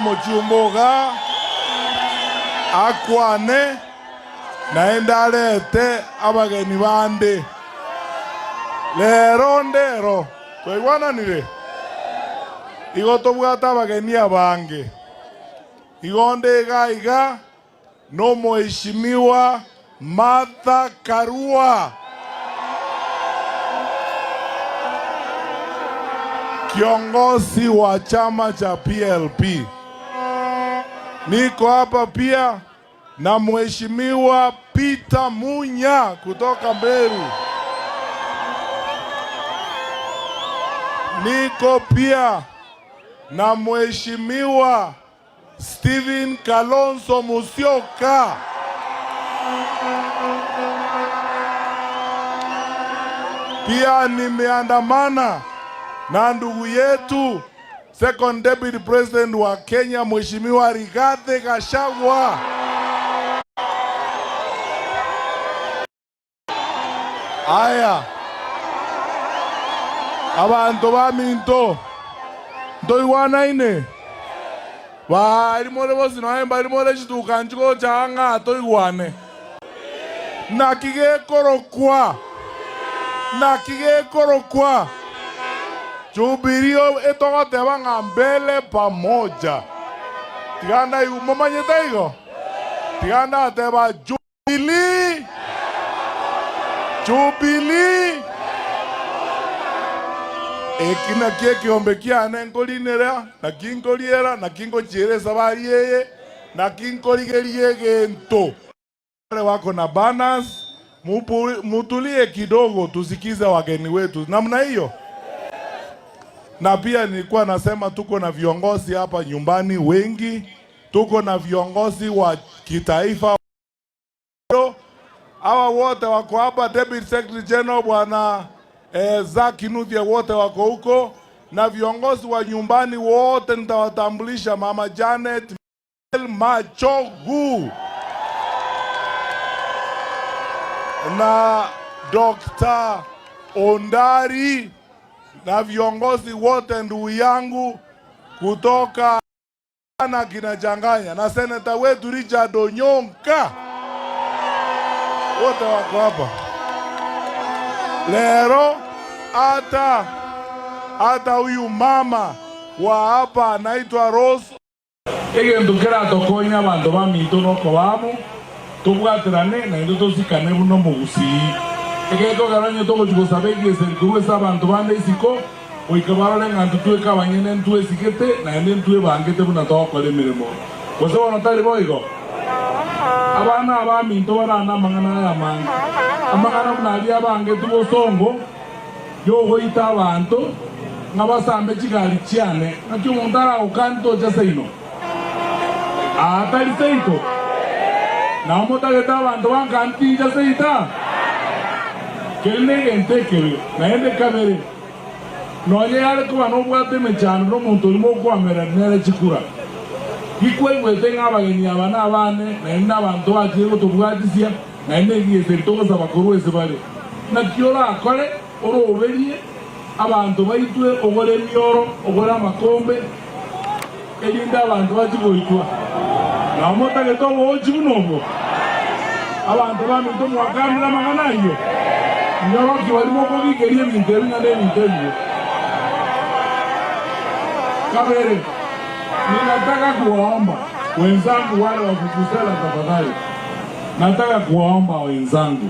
mochumboga akwane naenda alete abageni bande lero ndero toigwana nire igo tobwata abageni abange igonde gaiga no mheshimiwa Martha Karua, kiongozi wa chama cha PLP. Niko hapa pia na mheshimiwa Peter Munya kutoka Meru. Niko pia na mheshimiwa Stephen Kalonzo Musyoka. Pia nimeandamana na ndugu yetu Second Deputy President wa Kenya Mheshimiwa Rigathi Gachagua. Aya abantu baminto ndoiwana ine bari more bosi no bari more chitukanjiko changa toigwane nakige korokwa Jubilee etogote banga mbele pamoja tiganda yumomanyeta igo tiganda ateba Jubilee ekina kiombe kiane nkolinera na kinkoliera na kinkocheresa bari yeye na kinkoligerie gento wale wako na banners mutulie kidogo tusikize wageni wetu namna hiyo. Na pia nilikuwa nasema tuko na viongozi hapa nyumbani wengi, tuko na viongozi wa kitaifa. Hawa wote wako hapa, Deputy Secretary General bwana Zack Kinuthia wote wako huko, na viongozi wa nyumbani wote nitawatambulisha: Mama Janet Machogu na Dr. Ondari na viongozi wote ndugu yangu kutoka na kinachanganya na seneta wetu Richard Onyonka wote wako hapa lero. Hata huyu mama wa hapa anaitwa Rose ndukira tokonya bantu baminto noko babo tubwaterane na ndo tosikane buno mugusi eketo garanye togo chugosabeki eserikuwe sabantu bande isiko oikabarole ngantu tueka banyene ntue sikete na ende ntue bangete buna tokole mirimo bose bono tari boigo abana abaminto barana mangana ya manga amagana munali abange tubosongo yogo ita abantu ngabasambe chigali chiane ati umuntu ukanto jaseino atari seito na motageta abantu bankanti jaseita kelne entekele na ende kamere noye yale kuba no bwate mechano no muntu limo kwamera nere chikura ikwe ngwete ngabageni abana abane na enda abantu bakiro tubwatisia na ende giyeseritoka sabakuru wese bale na kiola akole oro oberie abantu baitwe ogore myoro ogora makombe elinda abantu bachigoitwa na motageta woji bunobo abantu baminto mwakamira magana iyo nyoki walimo kobigerie minteru na de minteru kabere. Ninataka kuwaomba wenzangu wale wa Vuvuzela tafadhali, nataka kuwaomba wenzangu,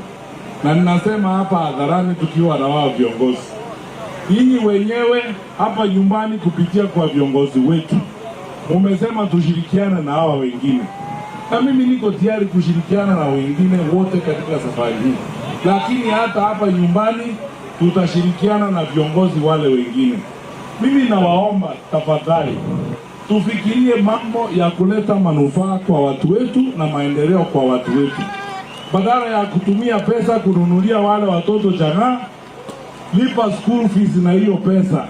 na ninasema hapa hadharani tukiwa na wao viongozi, ninyi wenyewe hapa nyumbani kupitia kwa viongozi wetu umesema tushirikiane na hawa wengine, na mimi niko tayari kushirikiana na wengine wote katika safari hii, lakini hata hapa nyumbani tutashirikiana na viongozi wale wengine. Mimi nawaomba tafadhali tufikirie mambo ya kuleta manufaa kwa watu wetu na maendeleo kwa watu wetu, badala ya kutumia pesa kununulia wale watoto changa, lipa school fees na hiyo pesa,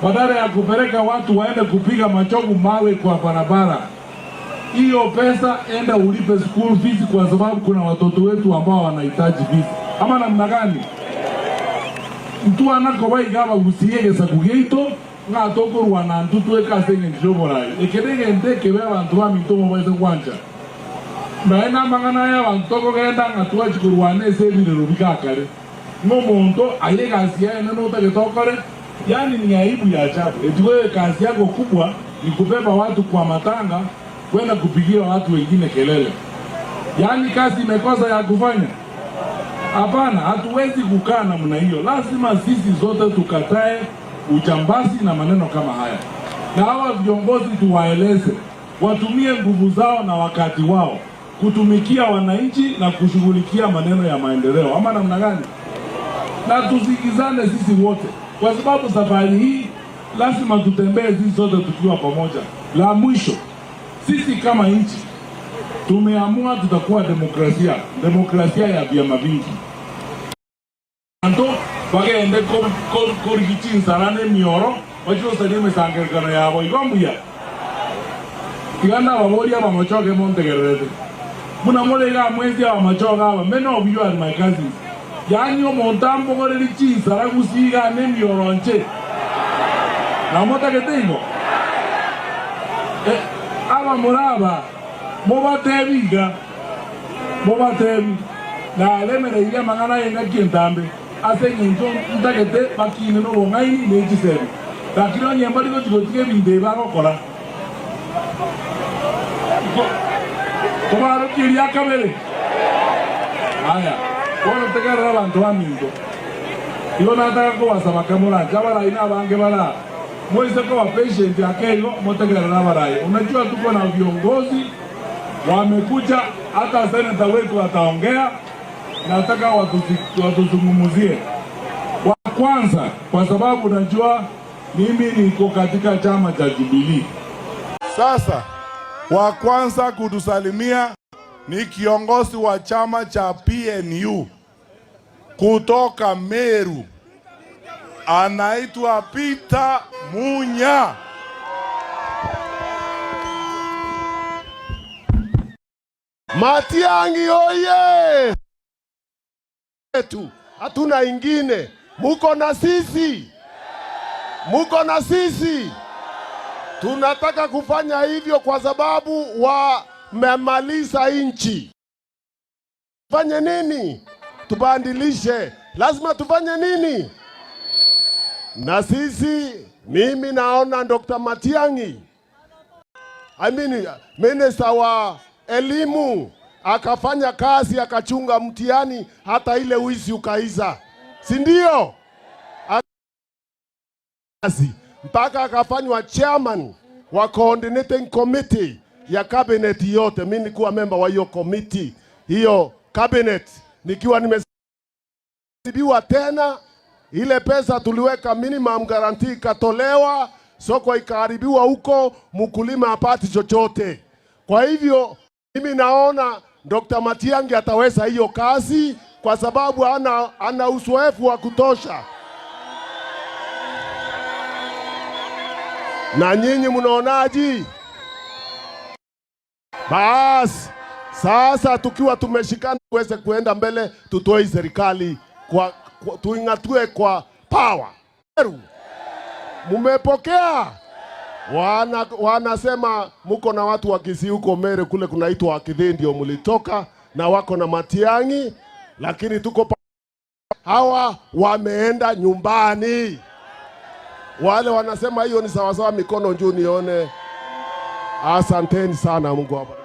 badala ya kupeleka watu waende kupiga machogu mawe kwa barabara, hiyo pesa enda ulipe school fees, kwa sababu kuna watoto wetu ambao wanahitaji fees. Ama namna gani? Mtu anako waigaba usiyege sakugeito nga tokurwa na ntutwe kasenge njoborai ekedenge ndekebe abantu baminto mubeze kwanja baina mangana ya abantu tokogenda nga tuwachikurwane esebirero bikakare n'omuntu aye kazi yake neno utakitokore, yani ni aibu ya ajabu. Eti kazi yako kubwa ni kubeba watu kwa matanga kwenda kupigia watu wengine kelele. Yani kazi imekosa ya kufanya? Hapana, hatuwezi kukaa namna hiyo. Lazima sisi zote tukatae uchambazi na maneno kama haya. Na hawa viongozi tuwaeleze, watumie nguvu zao na wakati wao kutumikia wananchi na kushughulikia maneno ya maendeleo. Ama namna gani? Na tusikizane sisi wote, kwa sababu safari hii lazima tutembee sisi zote tukiwa pamoja. La mwisho, sisi kama nchi tumeamua tutakuwa demokrasia ya vyama vingi. Anto bagende korigiti sarane mioro wacho sadime sangerkana yabo igombuya tiganda baboria bamochoke montegerete muna molega mwezi ya bamochoka aba meno of you are my cousins. Yani omontambo goreri chisara gusiga ne mioronche na mota que tengo aba moraba mobatebi na lemere ile mangana yenga kientambe ase nyinto ndagete bakine no ngai ni nejisebi lakini nyamba liko tigotige binde ba gokora tomaro kiria kamere aya wana tegara abantu bamingo iyo nataka ko wasaba kamura jabara ina bange bara mweze kwa patient akego motegera na barai. Unajua tuko na viongozi wamekuja, hata seneta wetu ataongea, nataka watuzungumuzie. Wa kwanza, kwa sababu najua mimi niko katika chama cha Jubilee. Sasa wa kwanza kutusalimia ni kiongozi wa chama cha PNU kutoka Meru, anaitwa Peter Munya. Matiang'i oye! Hatuna ingine. Muko na sisi. Tunataka kufanya hivyo kwa sababu wamemaliza nchi. Tufanye nini? Tubandilishe. Lazima tufanye nini? Na sisi, mimi naona Dr. Matiang'i, minister wa elimu, akafanya kazi, akachunga mtihani, hata ile wizi ukaiza. Si ndio? Mpaka akafanywa chairman wa coordinating committee ya cabinet yote. Mimi nilikuwa member wa hiyo committee, hiyo cabinet, nikiwa nimesibiwa tena. Ile pesa tuliweka minimum guarantee katolewa, soko ikaharibiwa huko, mkulima hapati chochote. Kwa hivyo mimi naona Dr. Matiang'i ataweza hiyo kazi kwa sababu ana uzoefu wa kutosha. Na nyinyi mnaonaje? Bas, sasa tukiwa tumeshikana tuweze kuenda mbele, tutoe serikali tuingatue kwa power. Mumepokea? Wanasema muko na watu wa Kisii huko Meru kule kunaitwa Akidhi, ndio mulitoka na wako na Matiang'i, lakini tuko hawa wameenda nyumbani. Wale wanasema hiyo ni sawasawa, mikono juu nione. Asanteni sana, Mungu awabariki.